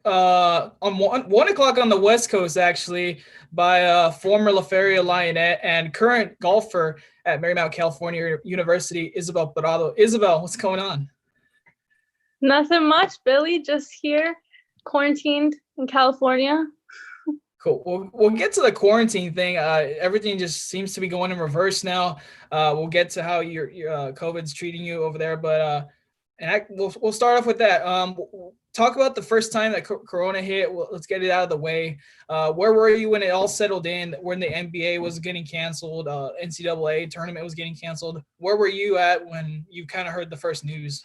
on 1 o'clock on the West Coast, actually, by former La Feria Lionette and current golfer at Marymount California University, Isabel Prado. Isabel, what's going on? Nothing much, Billy. Just here, quarantined in California. Cool. We'll get to the quarantine thing. Everything just seems to be going in reverse now. We'll get to how your COVID's treating you over there, but we'll start off with that. Talk about the first time that Corona hit. Let's get it out of the way. Where were you when it all settled in? When the NBA was getting canceled, NCAA tournament was getting canceled. Where were you at when you kind of heard the first news?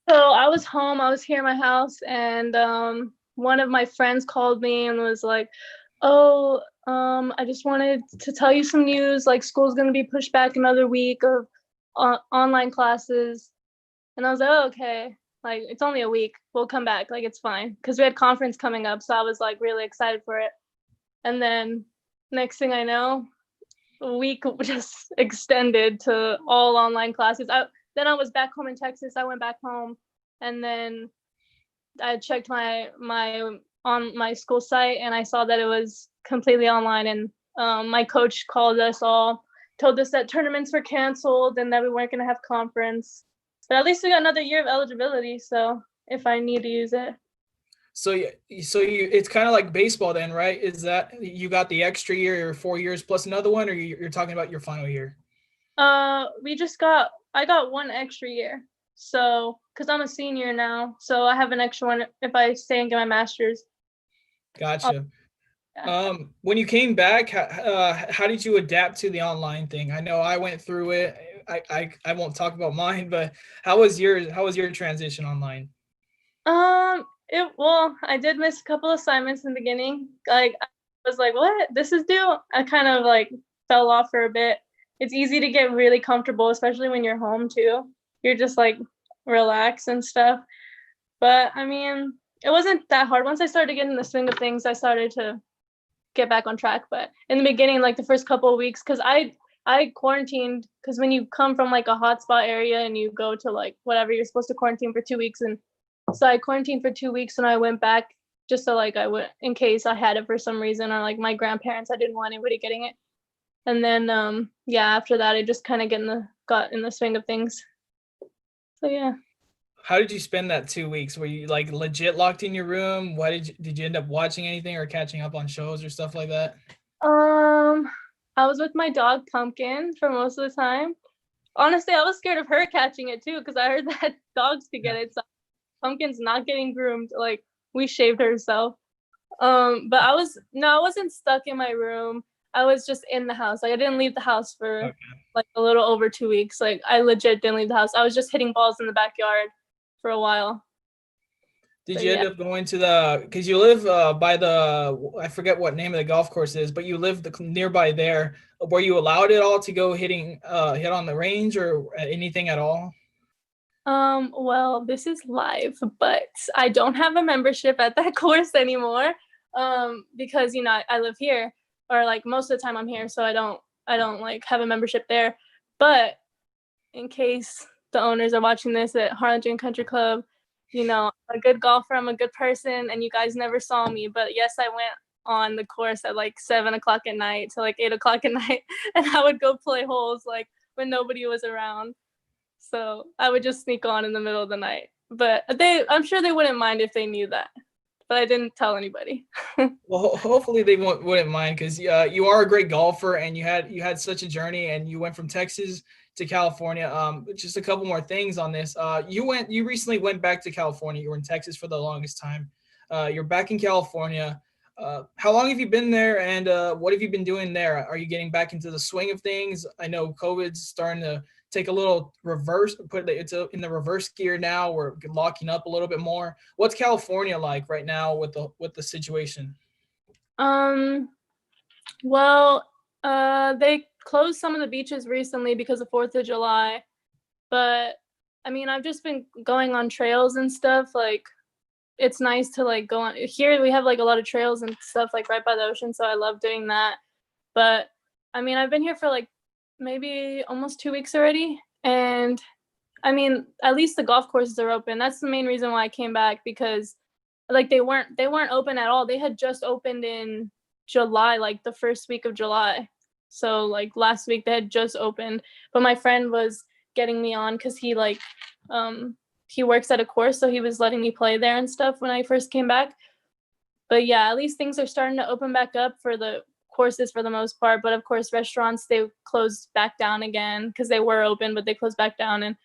So I was home. I was here in my house, and one of my friends called me and was like, "Oh, I just wanted to tell you some news. Like, school's gonna be pushed back another week of online classes." And I was like, "Oh, okay. Like, it's only a week. We'll come back. Like, it's fine." Because we had conference coming up, so I was like really excited for it. And then next thing I know, a week just extended to all online classes. Then I was back home in Texas. I went back home, and then I checked my on my school site, and I saw that it was completely online. And my coach called us all, told us that tournaments were canceled and that we weren't going to have conference. But at least we got another year of eligibility, so if I need to use it. So it's kind of like baseball then, right? Is that you got the extra year or 4 years plus another one, or you're talking about your final year? I got one extra year. So, because I'm a senior now, so I have an extra one if I stay and get my master's. Gotcha. Yeah. When you came back, how did you adapt to the online thing? I know I went through it. I won't talk about mine, but how was your transition online? I did miss a couple assignments in the beginning. Like, I was like, what? This is due? I kind of like fell off for a bit. It's easy to get really comfortable, especially when you're home too. You're just like relax and stuff. But I mean, it wasn't that hard. Once I started getting the swing of things, I started to get back on track. But in the beginning, like the first couple of weeks, because I quarantined, because when you come from like a hotspot area and you go to like whatever, you're supposed to quarantine for 2 weeks. And so I quarantined for 2 weeks, and I went back just so like I would, in case I had it for some reason, or like my grandparents, I didn't want anybody getting it. And then after that I just kind of got in the swing of things. So yeah. How did you spend that 2 weeks? Were you like legit locked in your room? Did you end up watching anything or catching up on shows or stuff like that? I was with my dog Pumpkin for most of the time. Honestly, I was scared of her catching it too, because I heard that dogs could get it. So Pumpkin's not getting groomed. Like, we shaved herself. But I wasn't stuck in my room. I was just in the house. Like, I didn't leave the house for like a little over 2 weeks. Like, I legit didn't leave the house. I was just hitting balls in the backyard for a while. Did you end up going to because you live by I forget what name of the golf course is, but you live nearby there. Were you allowed at all to go hit on the range or anything at all? Well, this is live, but I don't have a membership at that course anymore. Because I live here, or like most of the time I'm here, so I don't like have a membership there. But in case the owners are watching this at Harlingen Country Club, I'm a good golfer, I'm a good person, and you guys never saw me. But yes, I went on the course at like 7 o'clock at night to like 8 o'clock at night, and I would go play holes like when nobody was around. So I would just sneak on in the middle of the night. But I'm sure they wouldn't mind if they knew that. But I didn't tell anybody. Well, hopefully they wouldn't mind, because you are a great golfer and you had such a journey, and you went from Texas to California. Just a couple more things on this. You recently went back to California. You were in Texas for the longest time. You're back in California. How long have you been there, and what have you been doing there? Are you getting back into the swing of things? I know COVID's starting to take a little reverse, it's in the reverse gear now. We're locking up a little bit more. What's California like right now with the situation? Well, they closed some of the beaches recently because of 4th of July. But I mean, I've just been going on trails and stuff. Like, it's nice to like go on. Here we have like a lot of trails and stuff like right by the ocean, so I love doing that. But I mean, I've been here for like maybe almost 2 weeks already, and I mean, at least the golf courses are open. That's the main reason why I came back, because like they weren't open at all. They had just opened in July, like the first week of July. So like last week they had just opened, but my friend was getting me on because he works at a course, so he was letting me play there and stuff when I first came back. But yeah, at least things are starting to open back up for the courses for the most part. But of course, restaurants, they closed back down again because they were open, but they closed back down. And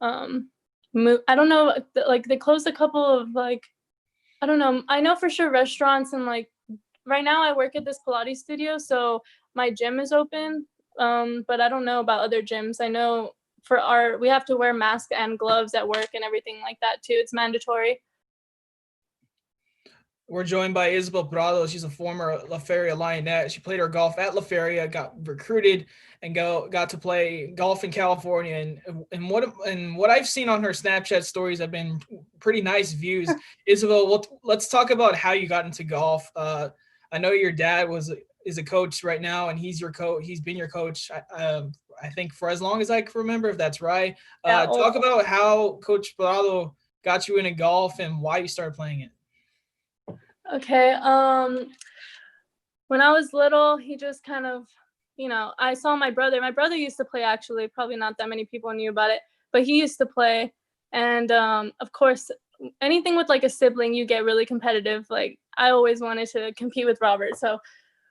I don't know, like they closed a couple of like, I don't know. I know for sure restaurants, and like right now I work at this Pilates studio, so my gym is open. But I don't know about other gyms. I know we have to wear masks and gloves at work and everything like that too. It's mandatory. We're joined by Isabel Prado. She's a former La Feria Lionette. She played her golf at La Feria, got recruited, and got to play golf in California. And what I've seen on her Snapchat stories have been pretty nice views. Isabel, let's talk about how you got into golf. I know your dad is a coach right now, and he's your coach. He's been your coach, I think, for as long as I can remember, if that's right. Talk about how Coach Prado got you into golf and why you started playing it. Okay. When I was little, he just kind of, I saw my brother. My brother used to play, actually. Probably not that many people knew about it, but he used to play. And of course, anything with like a sibling, you get really competitive. Like I always wanted to compete with Robert, so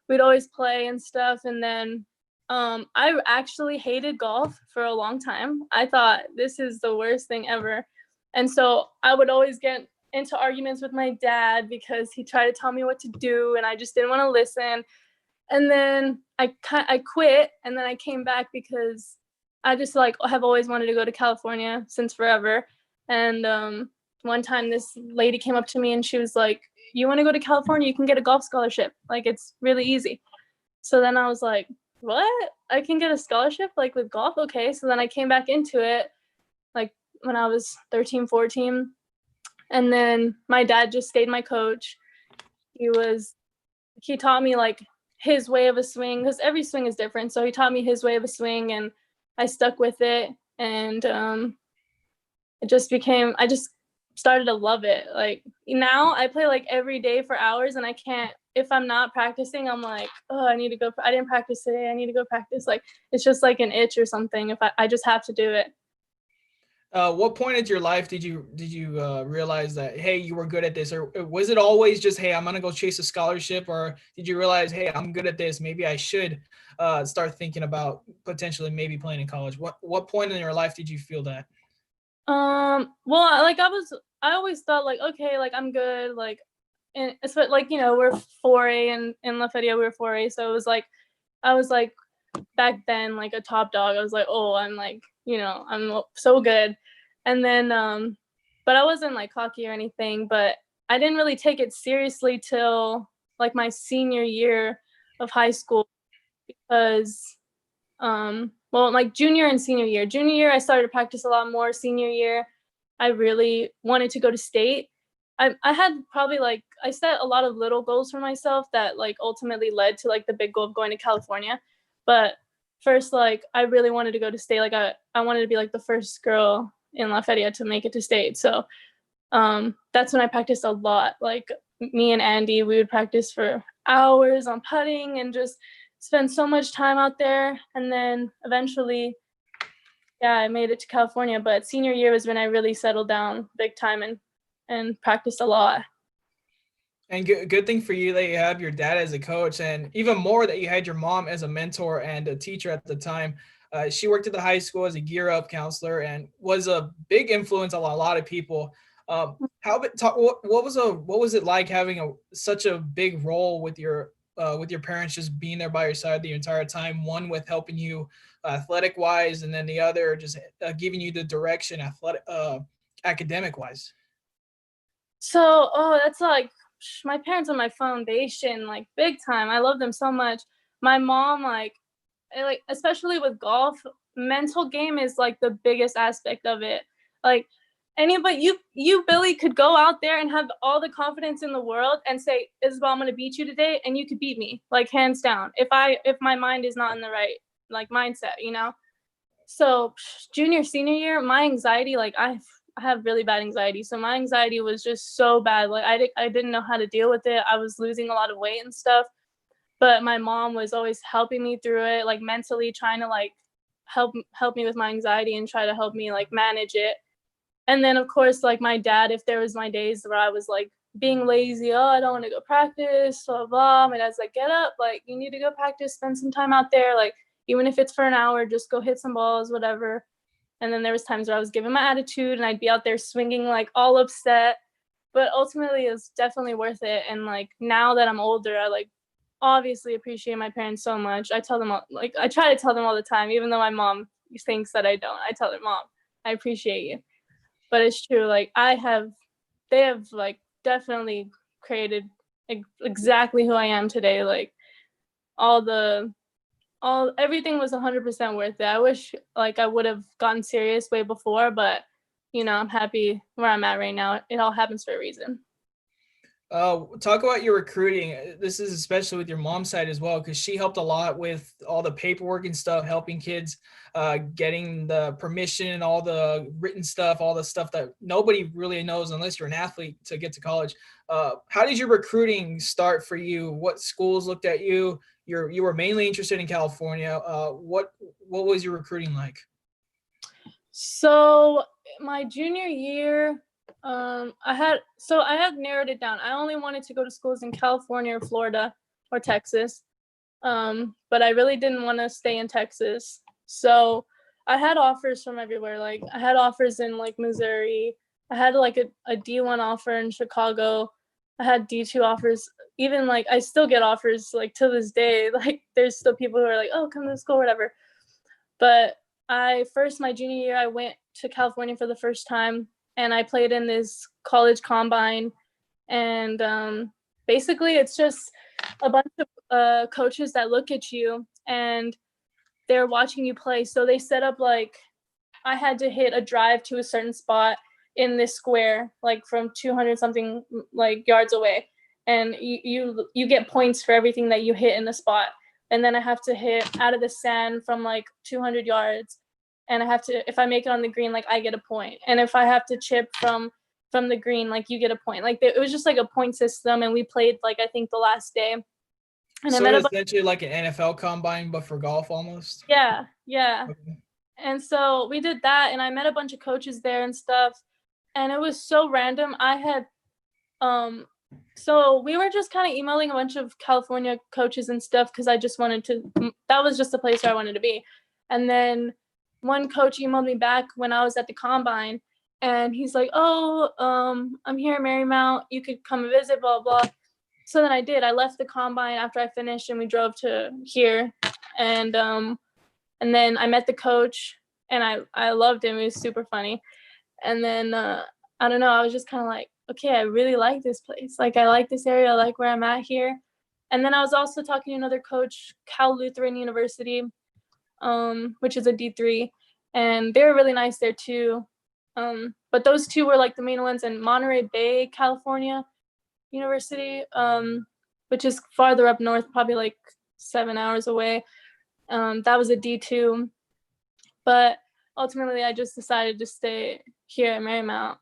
we'd always play and stuff. And then I actually hated golf for a long time. I thought this is the worst thing ever. And so I would always get into arguments with my dad because he tried to tell me what to do and I just didn't want to listen. And then I quit, and then I came back because I just like have always wanted to go to California since forever. And one time this lady came up to me and she was like, "You want to go to California? You can get a golf scholarship. Like it's really easy." So then I was like, "What? I can get a scholarship like with golf? Okay." So then I came back into it like when I was 13, 14. And then my dad just stayed my coach. He taught me like his way of a swing, because every swing is different. So he taught me his way of a swing and I stuck with it. And I just started to love it. Like now I play like every day for hours, and I can't, if I'm not practicing, I'm like, oh, I didn't practice today. I need to go practice. Like it's just like an itch or something. If I just have to do it. What point in your life did you realize that, hey, you were good at this, or was it always just, hey, I'm gonna go chase a scholarship, or did you realize, hey, I'm good at this, maybe I should start thinking about potentially maybe playing in college? What point in your life did you feel that? Well, like I always thought like, okay, like I'm good, like, and it's like, we're 4A and in La Feria we were 4A, so it was like I was like back then like a top dog. I was like, oh, I'm like, I'm so good. And then but I wasn't like cocky or anything, but I didn't really take it seriously till like my senior year of high school, because well, like junior and senior year I started to practice a lot more. Senior year I really wanted to go to state. I had probably like, I set a lot of little goals for myself that like ultimately led to like the big goal of going to California. But first, like I really wanted to go to state. Like I wanted to be like the first girl in La Feria to make it to state. So that's when I practiced a lot. Like me and Andy, we would practice for hours on putting and just spend so much time out there. And then eventually, yeah, I made it to California. But senior year was when I really settled down big time and practiced a lot. And good thing for you that you have your dad as a coach, and even more that you had your mom as a mentor and a teacher at the time. She worked at the high school as a gear up counselor and was a big influence on a lot of people. What was it like having such a big role with your parents, just being there by your side the entire time? One with helping you athletic wise, and then the other just giving you the direction academic wise. So, that's like, my parents are my foundation, like big time. I love them so much. My mom, like especially with golf, mental game is like the biggest aspect of it. Like anybody, you Billy could go out there and have all the confidence in the world and say, Isabel, I'm gonna beat you today, and you could beat me, like hands down. If my mind is not in the right like mindset. So junior, senior year, my anxiety, like I have really bad anxiety. So my anxiety was just so bad. Like I didn't know how to deal with it. I was losing a lot of weight and stuff. But my mom was always helping me through it, like mentally trying to like help me with my anxiety and try to help me like manage it. And then of course, like my dad, if there was my days where I was like being lazy, oh, I don't want to go practice, blah, blah. My dad's like, get up, like you need to go practice, spend some time out there, like even if it's for an hour, just go hit some balls, whatever. And then there was times where I was giving my attitude and I'd be out there swinging like all upset. But ultimately it was definitely worth it. And like now that I'm older, I like obviously appreciate my parents so much. I tell them like I try to tell them all the time, even though my mom thinks that I don't. I tell her, Mom, I appreciate you. But it's true, like they have like definitely created exactly who I am today. Like everything was 100% worth it. I wish like I would have gotten serious way before, but you know, I'm happy where I'm at right now. It all happens for a reason. Talk about your recruiting. This is especially with your mom's side as well, because she helped a lot with all the paperwork and stuff, helping kids getting the permission, all the written stuff, all the stuff that nobody really knows unless you're an athlete to get to college. How did your recruiting start for you? What schools looked at you? You were mainly interested in California. What was your recruiting like? So my junior year, I had narrowed it down. I only wanted to go to schools in California or Florida or Texas. But I really didn't want to stay in Texas. So I had offers from everywhere. Like I had offers in like Missouri. I had like a D1 offer in Chicago. I had D2 offers. Even like I still get offers like to this day. Like there's still people who are like, oh, come to school, whatever. But my junior year, I went to California for the first time and I played in this college combine. And basically it's just a bunch of coaches that look at you and they're watching you play. So they set up like I had to hit a drive to a certain spot in this square, like from 200 something like yards away. And you get points for everything that you hit in the spot. And then I have to hit out of the sand from like 200 yards. And I have to, if I make it on the green, like I get a point. And if I have to chip from the green, like you get a point. Like it was just like a point system. And we played like, I think the last day. And So it's essentially like an NFL combine, but for golf almost? Yeah. Okay. And so we did that and I met a bunch of coaches there and stuff. And it was so random. I had, so we were just kind of emailing a bunch of California coaches and stuff because I just wanted to, that was just the place where I wanted to be. And then one coach emailed me back when I was at the combine and he's like, oh, I'm here at Marymount. You could come and visit, blah, blah. So then I did. I left the combine after I finished and we drove to here. And then I met the coach and I loved him. He was super funny. And then, I don't know, I was just kind of like, okay, I really like this place. Like, I like this area. I like where I'm at here. And then I was also talking to another coach, Cal Lutheran University, which is a D3. And they were really nice there too. But those two were like the main ones. And Monterey Bay, California University, which is farther up north, probably like 7 hours away. That was a D2. But ultimately, I just decided to stay here at Marymount.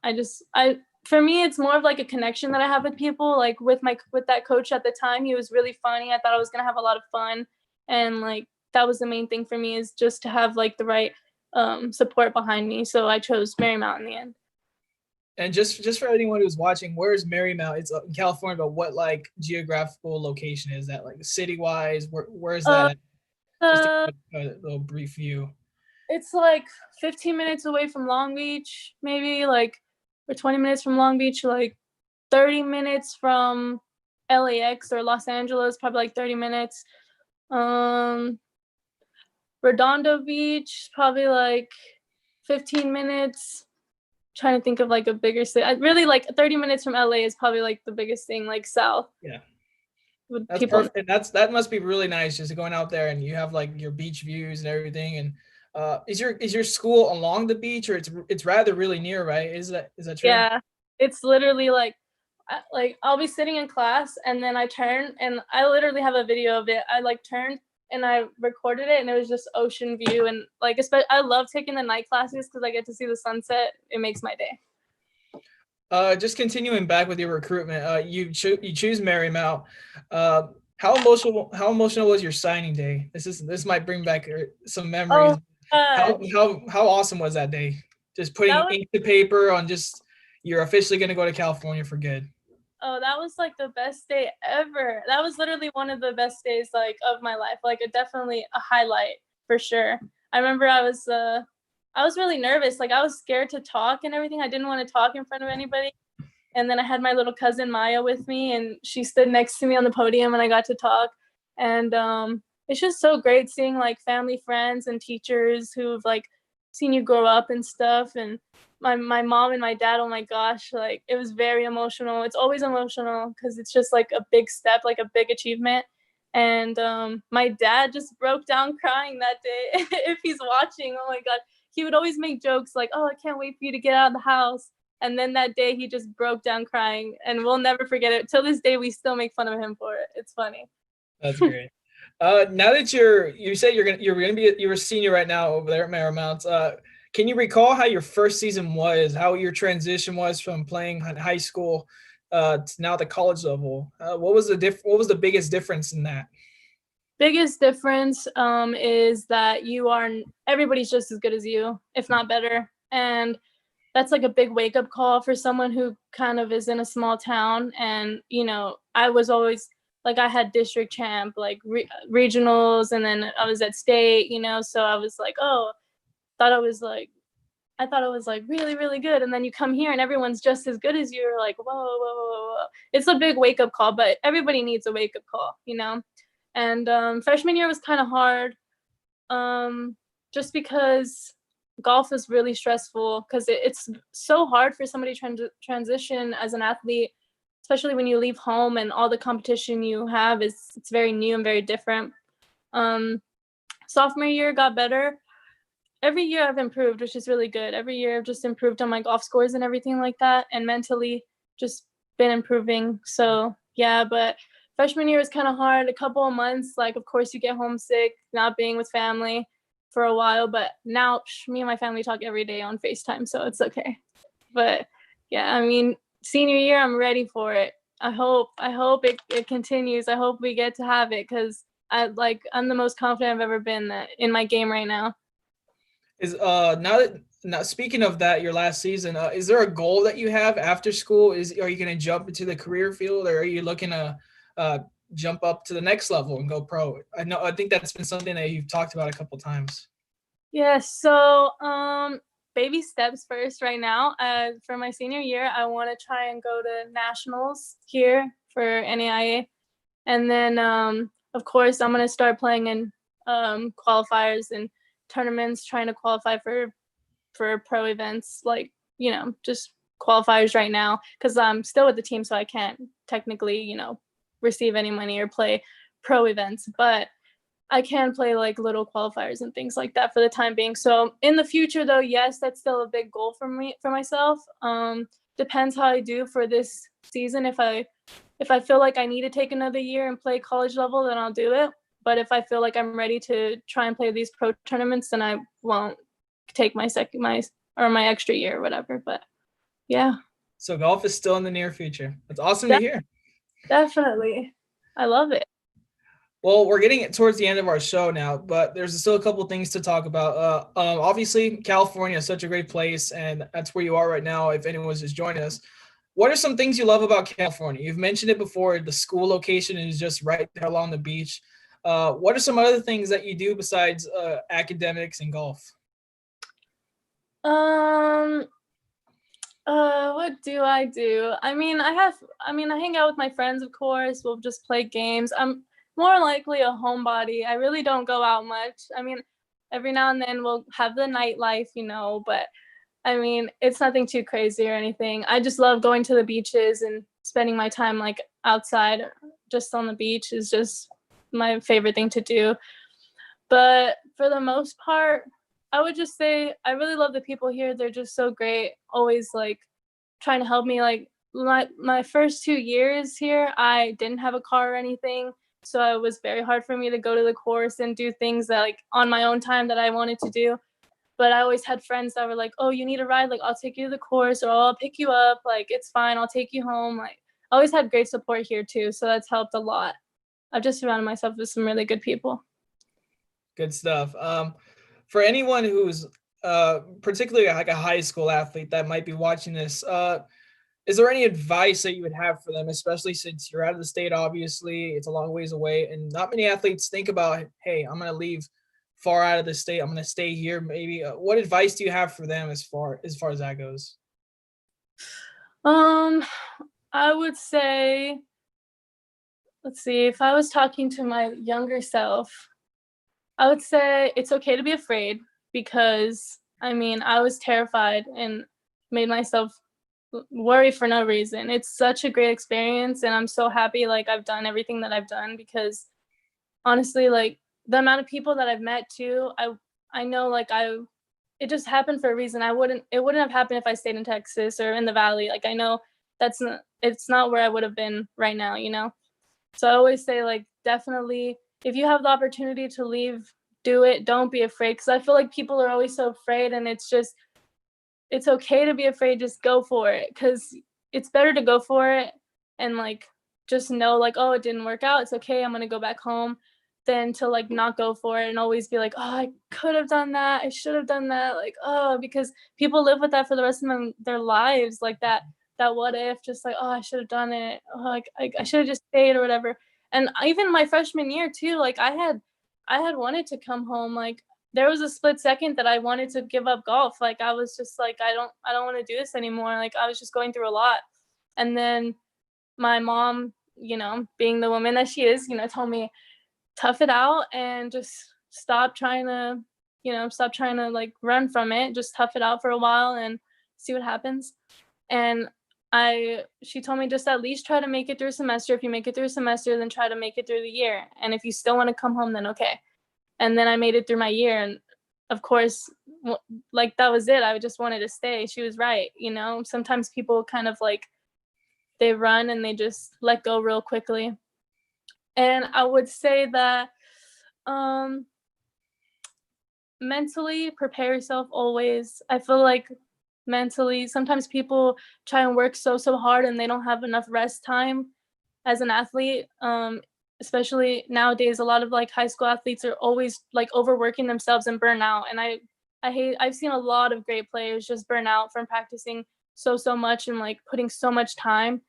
For me, it's more of like a connection that I have with people. Like with that coach at the time, he was really funny. I thought I was gonna have a lot of fun, and like that was the main thing for me, is just to have like the right support behind me. So I chose Marymount in the end. And just for anyone who's watching, where's Marymount? It's in California, but what like geographical location is that? Like city wise, where is that at? Just a little brief view. It's like 15 minutes away from Long Beach, maybe like, or 20 minutes from Long Beach, like 30 minutes from LAX or Los Angeles, probably like 30 minutes. Redondo Beach, probably like 15 minutes. Trying to think of like a bigger city. Really like 30 minutes from LA is probably like the biggest thing, like south. Yeah. That's perfect. That must be really nice, just going out there and you have like your beach views and everything. And is your school along the beach, or it's rather really near, right? Is that true? Yeah, it's literally like I'll be sitting in class and then I turn and I literally have a video of it. I like turned and I recorded it and it was just ocean view, and like I love taking the night classes because I get to see the sunset. It makes my day. Just continuing back with your recruitment, you choose Marymount. Uh, how emotional was your signing day? This might bring back some memories. Oh How gosh, how how awesome was that day? Just that putting was ink to paper on just you're officially going to go to California for good. that was like the best day ever. That was literally one of the best days like of my life. Like definitely a highlight for sure. I remember I was really nervous. Like I was scared to talk and everything. I didn't want to talk in front of anybody. And then I had my little cousin Maya with me, and she stood next to me on the podium, and I got to talk. And it's just so great seeing like family, friends, and teachers who've like seen you grow up and stuff. And my mom and my dad, oh my gosh, like it was very emotional. It's always emotional because it's just like a big step, like a big achievement. And my dad just broke down crying that day. If he's watching, oh my god, he would always make jokes like, "Oh, I can't wait for you to get out of the house." And then that day he just broke down crying, and we'll never forget it. Till this day, we still make fun of him for it. It's funny. That's great. Now that you said you're gonna be you're a senior right now over there at Marymount. Can you recall how your first season was? How your transition was from playing in high school to now the college level? What was the biggest difference in that? Biggest difference is that everybody's just as good as you, if not better. And that's like a big wake up call for someone who kind of is in a small town. And, I was always like, I had district champ, like regionals, and then I was at state, so I was like, oh, thought I was like, I thought it was like really, really good. And then you come here and everyone's just as good as you. You're like, whoa, whoa, whoa, whoa. It's a big wake up call, but everybody needs a wake up call. And freshman year was kind of hard, just because golf is really stressful because it's so hard for somebody trying to transition as an athlete, especially when you leave home and all the competition you have it's very new and very different. Um, Sophomore year got better. Every year I've improved, which is really good. Every year I've just improved on my golf scores and everything like that, and mentally just been improving. So yeah, but freshman year was kind of hard. A couple of months, like of course you get homesick, not being with family for a while, but now me and my family talk every day on FaceTime, so it's okay. But yeah, I mean, senior year, I'm ready for it. I hope it continues. I hope we get to have it because I'm the most confident I've ever been in my game right now. Is now speaking of that, your last season, is there a goal that you have after school? Are you going to jump into the career field, or are you looking to uh, jump up to the next level and go pro? I think that's been something that you've talked about a couple times. Yeah, so baby steps first right now. For my senior year, I want to try and go to nationals here for NAIA. And then of course I'm gonna start playing in qualifiers and tournaments, trying to qualify for pro events, like, just qualifiers right now because I'm still with the team, so I can't technically, receive any money or play pro events, but I can play like little qualifiers and things like that for the time being. So in the future though, yes, that's still a big goal for myself. Depends how I do for this season. If I feel like I need to take another year and play college level, then I'll do it. But if I feel like I'm ready to try and play these pro tournaments, then I won't take my extra year or whatever. But yeah, So golf is still in the near future. That's awesome to hear. definitely. I love it. Well, we're getting towards the end of our show now, but there's still a couple things to talk about. Obviously, California is such a great place, and that's where you are right now. If anyone's just joining us, what are some things you love about California? You've mentioned it before. The school location is just right there along the beach. What are some other things that you do besides academics and golf? Um, what do I do? I hang out with my friends, of course. We'll just play games. I'm more likely a homebody. I really don't go out much. I mean, every now and then we'll have the nightlife, but I mean, it's nothing too crazy or anything. I just love going to the beaches and spending my time like outside, just on the beach is just my favorite thing to do. But for the most part, I would just say I really love the people here. They're just so great. Always like trying to help me. Like my first 2 years here, I didn't have a car or anything. So it was very hard for me to go to the course and do things that like on my own time that I wanted to do. But I always had friends that were like, oh, you need a ride? Like, I'll take you to the course, or I'll pick you up. Like, it's fine. I'll take you home. Like, I always had great support here too. So that's helped a lot. I've just surrounded myself with some really good people. Good stuff. For anyone who's particularly like a high school athlete that might be watching this, is there any advice that you would have for them, especially since you're out of the state? Obviously, it's a long ways away, and not many athletes think about, hey, I'm going to leave far out of the state. I'm going to stay here. Maybe what advice do you have for them as far as that goes? I would say, let's see, if I was talking to my younger self, I would say it's okay to be afraid, because I mean, I was terrified and made myself worry for no reason. It's such a great experience, and I'm so happy like I've done everything that I've done, because honestly, like the amount of people that I've met too, I know like it just happened for a reason. It wouldn't have happened if I stayed in Texas or in the Valley. Like I know it's not where I would have been right now, you know? So I always say like, definitely, if you have the opportunity to leave, do it. Don't be afraid. Cause I feel like people are always so afraid, and it's okay to be afraid. Just go for it. Cause it's better to go for it and like, just know like, oh, it didn't work out. It's okay. I'm going to go back home, than to like not go for it and always be like, oh, I could have done that. I should have done that. Like, oh, because people live with that for the rest of their lives. Like that what if, just like, oh, I should have done it. Oh, like I should have just stayed or whatever. And even my freshman year too, like I had wanted to come home. Like there was a split second that I wanted to give up golf. Like I was just like, I don't want to do this anymore. Like I was just going through a lot. And then my mom, you know, being the woman that she is, you know, told me, tough it out and just stop trying to like run from it. Just tough it out for a while and see what happens. And she told me, just at least try to make it through a semester. If you make it through a semester, then try to make it through the year. And if you still want to come home, then okay. And then I made it through my year. And of course, like that was it. I just wanted to stay. She was right. You know, sometimes people kind of like, they run and they just let go real quickly. And I would say that mentally prepare yourself always. I feel like mentally, sometimes people try and work so hard and they don't have enough rest time as an athlete. Especially nowadays, a lot of like high school athletes are always like overworking themselves and burn out. And I've seen a lot of great players just burn out from practicing so much and like putting so much time.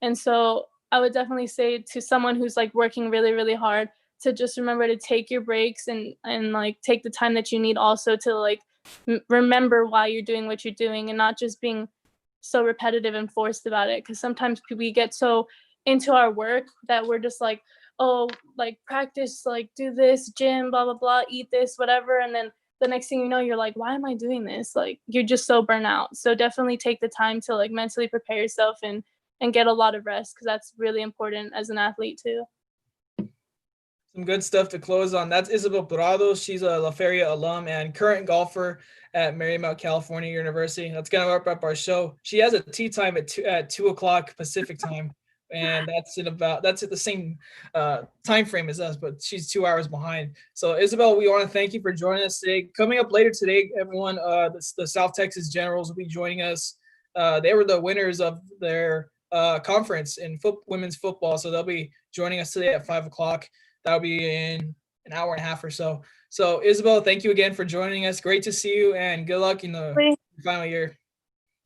And so I would definitely say to someone who's like working really, really hard to just remember to take your breaks and like take the time that you need also to like remember why you're doing what you're doing, and not just being so repetitive and forced about it. Because sometimes we get so into our work that we're just like, oh, like practice, like do this, gym, blah, blah, blah, eat this, whatever. And then the next thing you know, you're like, why am I doing this? Like you're just so burnt out. So definitely take the time to like mentally prepare yourself and get a lot of rest, because that's really important as an athlete too. Some good stuff to close on. That's Isabel Prado. She's a La Feria alum and current golfer at Marymount California University. That's going to wrap up our show. She has a tee time at 2:00 Pacific time, and that's at the same time frame as us, but she's 2 hours behind. So Isabel, we want to thank you for joining us today. Coming up later today, everyone, the South Texas Generals will be joining us. They were the winners of their conference in women's football, so they'll be joining us today at 5:00. That'll be in an hour and a half or so. So Isabel, thank you again for joining us. Great to see you, and good luck in the final year.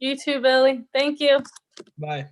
You too, Billy. Thank you. Bye.